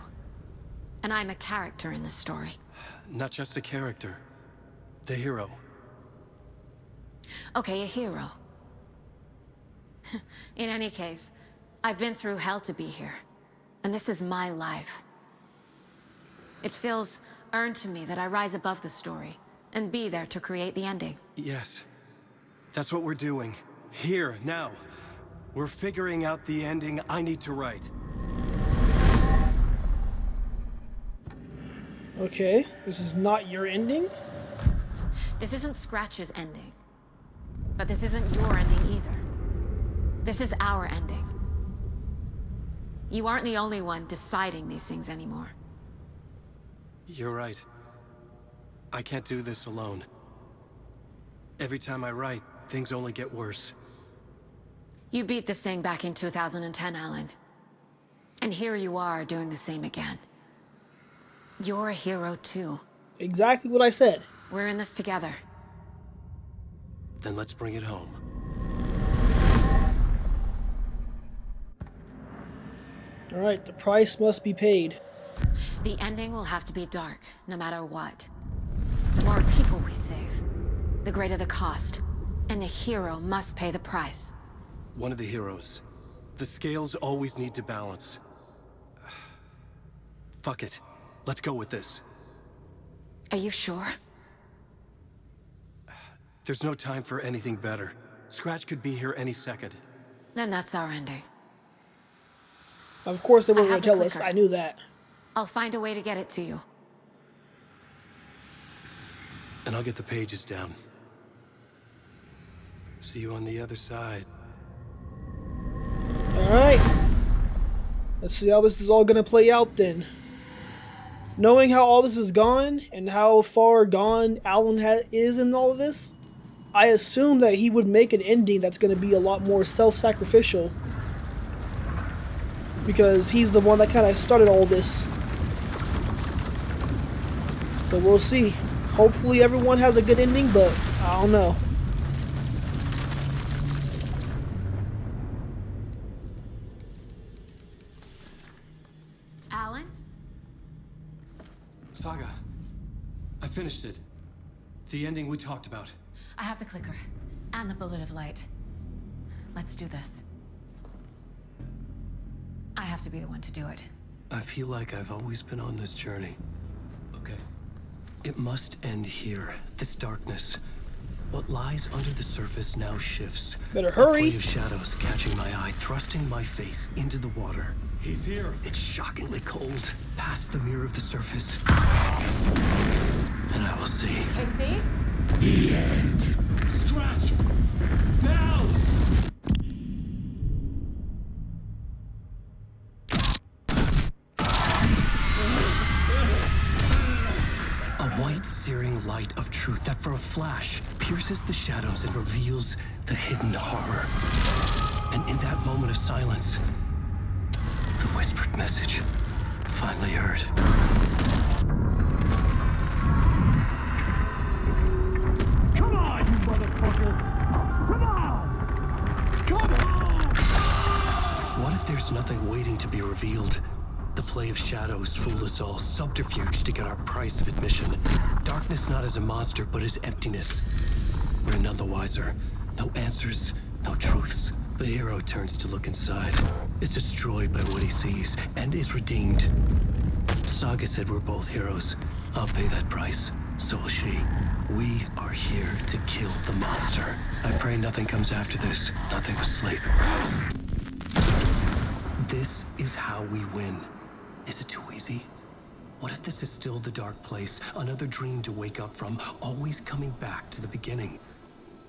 And I'm a character in this story. Not just a character. The hero. Okay, a hero. In any case, I've been through hell to be here. And this is my life. It feels earned to me that I rise above the story and be there to create the ending. Yes. That's what we're doing. Here, now. We're figuring out the ending I need to write. Okay, this is not your ending? This isn't Scratch's ending. But this isn't your ending either. This is our ending. You aren't the only one deciding these things anymore. You're right. I can't do this alone. Every time I write, things only get worse. You beat this thing back in 2010, Alan. And here you are doing the same again. You're a hero too. Exactly what I said. We're in this together. Then let's bring it home. Alright, the price must be paid. The ending will have to be dark, no matter what. The more people we save, the greater the cost. And the hero must pay the price. One of the heroes. The scales always need to balance. Fuck it. Let's go with this. Are you sure? There's no time for anything better. Scratch could be here any second. Then that's our ending. Of course they were I going have to the tell us. clicker. I knew that. I'll find a way to get it to you. And I'll get the pages down. See you on the other side. Alright. Let's see how this is all going to play out then. Knowing how all this is gone and how far gone Alan is in all of this, I assume that he would make an ending that's going to be a lot more self-sacrificial. Because he's the one that kind of started all this. But we'll see. Hopefully everyone has a good ending, but I don't know. Alan? Saga, I finished it. The ending we talked about. I have the clicker. And the bullet of light. Let's do this. I have to be the one to do it. I feel like I've always been on this journey. Okay. It must end here. This darkness. What lies under the surface now shifts. Better hurry. A play of shadows catching my eye, thrusting my face into the water. He's here. It's shockingly cold. Past the mirror of the surface. And I will see. Casey? The end. Scratch! Now! A white, searing light of truth that for a flash pierces the shadows and reveals the hidden horror. And in that moment of silence, the whispered message finally heard. Come on, you motherfucker! Come on! Come on! What if there's nothing waiting to be revealed? The play of shadows fool us all, subterfuge to get our price of admission. Darkness not as a monster, but as emptiness. We're none the wiser. No answers, no truths. The hero turns to look inside. Is destroyed by what he sees, and is redeemed. Saga said we're both heroes. I'll pay that price. So will she. We are here to kill the monster. I pray nothing comes after this. Nothing but sleep. This is how we win. Is it too easy? What if this is still the dark place? Another dream to wake up from, always coming back to the beginning?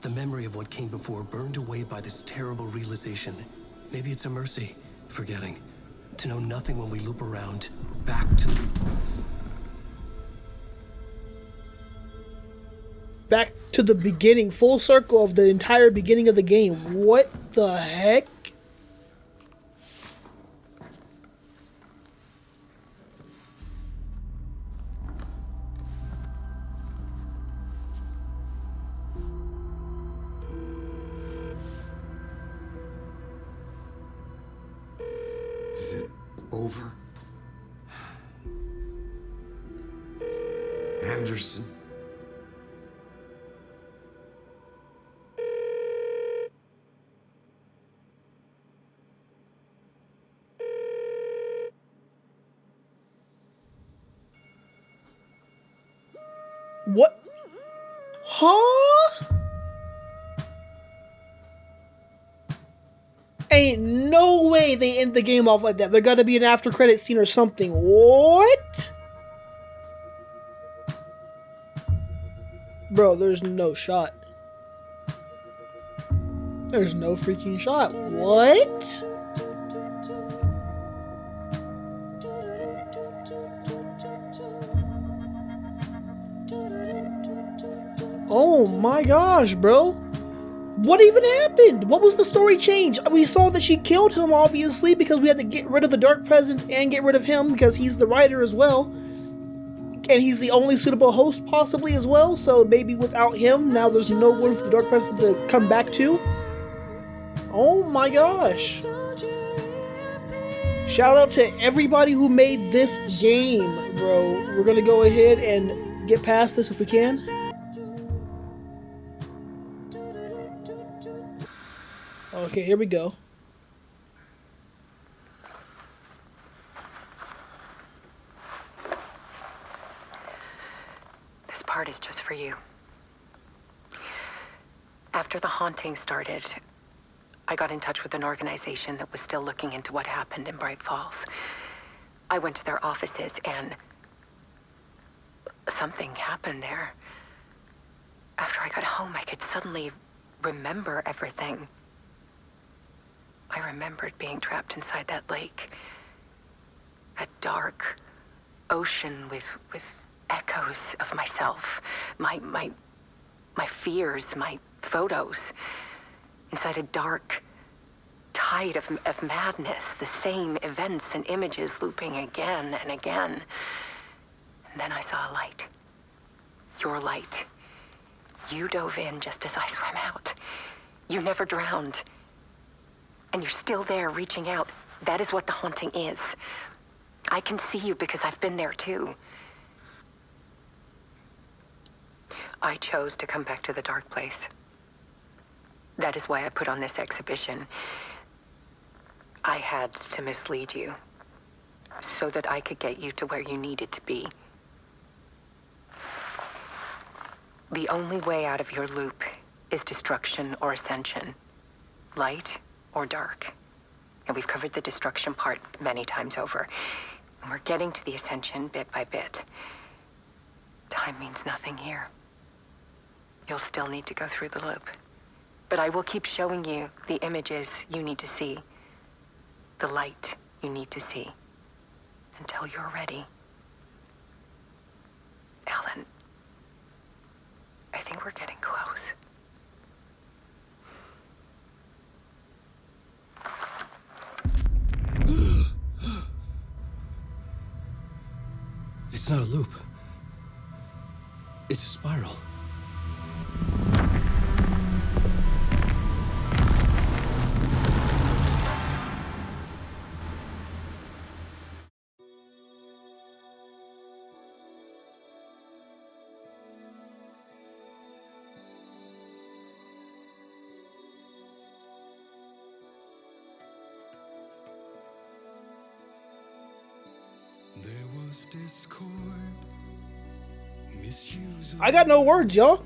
The memory of what came before burned away by this terrible realization. Maybe it's a mercy, forgetting. To know nothing when we loop around, back to... Back to the beginning, full circle of the entire beginning of the game. What the heck? Is it over? Anderson? What? Huh? Ain't no way they end the game off like that. There gotta be an after credit scene or something. What? Bro, there's no shot. There's no freaking shot. What? Oh my gosh, bro. What even happened? What was the story change? We saw that she killed him, obviously, because we had to get rid of the dark presence and get rid of him because he's the writer as well. And he's the only suitable host possibly as well. So maybe without him, now there's no one for the dark presence to come back to. Oh my gosh. Shout out to everybody who made this game, bro. We're gonna go ahead and get past this if we can. Okay, here we go. This part is just for you. After the haunting started, I got in touch with an organization that was still looking into what happened in Bright Falls. I went to their offices and something happened there. After I got home, I could suddenly remember everything. I remembered being trapped inside that lake. A dark ocean with echoes of myself. My fears, my photos. Inside a dark tide of madness. The same events and images looping again and again. And then I saw a light. Your light. You dove in just as I swam out. You never drowned. And you're still there reaching out. That is what the haunting is. I can see you because I've been there too. I chose to come back to the dark place. That is why I put on this exhibition. I had to mislead you so that I could get you to where you needed to be. The only way out of your loop is destruction or ascension. Light or dark. And we've covered the destruction part many times over. And we're getting to the ascension bit by bit. Time means nothing here. You'll still need to go through the loop. But I will keep showing you the images you need to see. The light you need to see. Until you're ready. Alan, I think we're getting close. It's not a loop. It's a spiral. I got no words, y'all.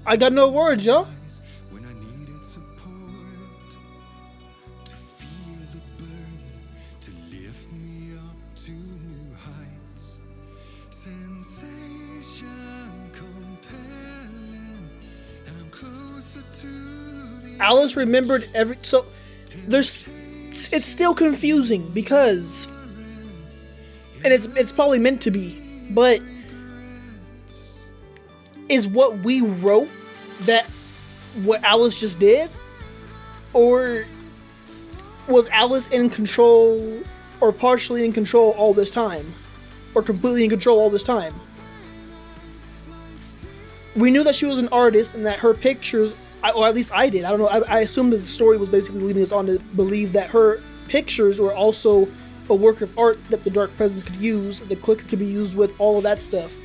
I got no words, y'all. Alice remembered every, so it's still confusing because, and it's probably meant to be, but is what we wrote that what Alice just did? Or was Alice in control, or partially in control all this time? Or completely in control all this time? We knew that she was an artist and that her pictures, or at least I did, I don't know, I assumed that the story was basically leading us on to believe that her pictures were also a work of art that the Dark Presence could use, the Click could be used with, all of that stuff.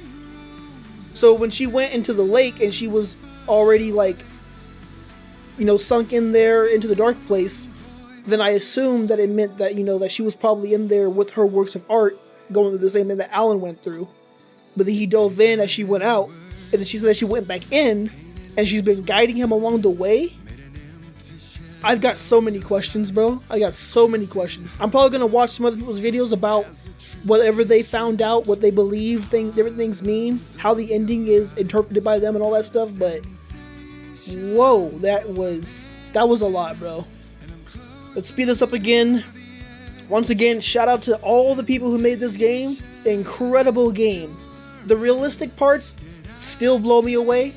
So when she went into the lake and she was already like, you know, sunk in there into the dark place, then I assumed that it meant that, you know, that she was probably in there with her works of art going through the same thing that Alan went through. But then he dove in as she went out, and then she said that she went back in, and she's been guiding him along the way. I've got so many questions, bro. I got so many questions. I'm probably going to watch some other people's videos about whatever they found out, what they believe different things mean, how the ending is interpreted by them and all that stuff, but whoa, that was a lot, bro. Let's speed this up again. Once again, shout out to all the people who made this game. Incredible game. The realistic parts still blow me away.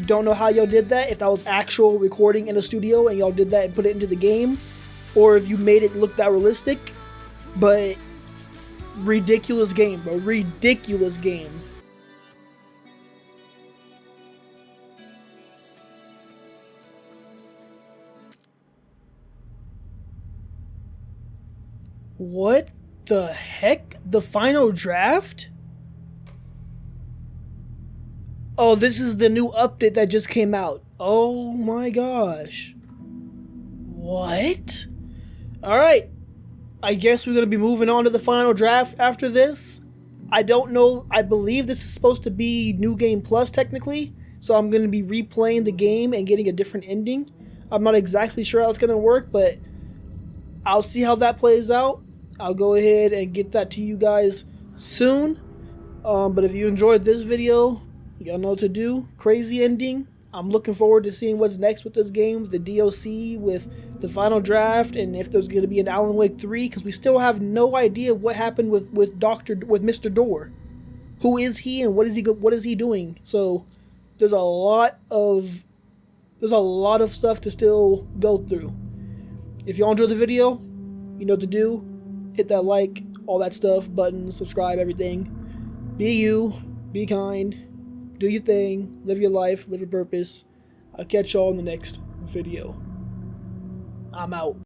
Don't know how y'all did that, if that was actual recording in a studio and y'all did that and put it into the game, or if you made it look that realistic, but ridiculous game, bro. Ridiculous game. What the heck? The final draft? Oh, this is the new update that just came out. Oh my gosh. What? Alright. I guess we're going to be moving on to the final draft after this. I don't know. I believe this is supposed to be New Game Plus technically. So I'm going to be replaying the game and getting a different ending. I'm not exactly sure how it's going to work, but I'll see how that plays out. I'll go ahead and get that to you guys soon. But if you enjoyed this video, y'all know what to do. Crazy ending. I'm looking forward to seeing what's next with this game, the DLC, with the final draft, and if there's going to be an Alan Wake 3, because we still have no idea what happened with Mr. Door. Who is he and what is he doing? So there's a lot of stuff to still go through. If y'all enjoyed the video, you know what to do. Hit that like, all that stuff, button, subscribe, everything. Be you, be kind, do your thing, live your life, live your purpose. I'll catch y'all in the next video. I'm out.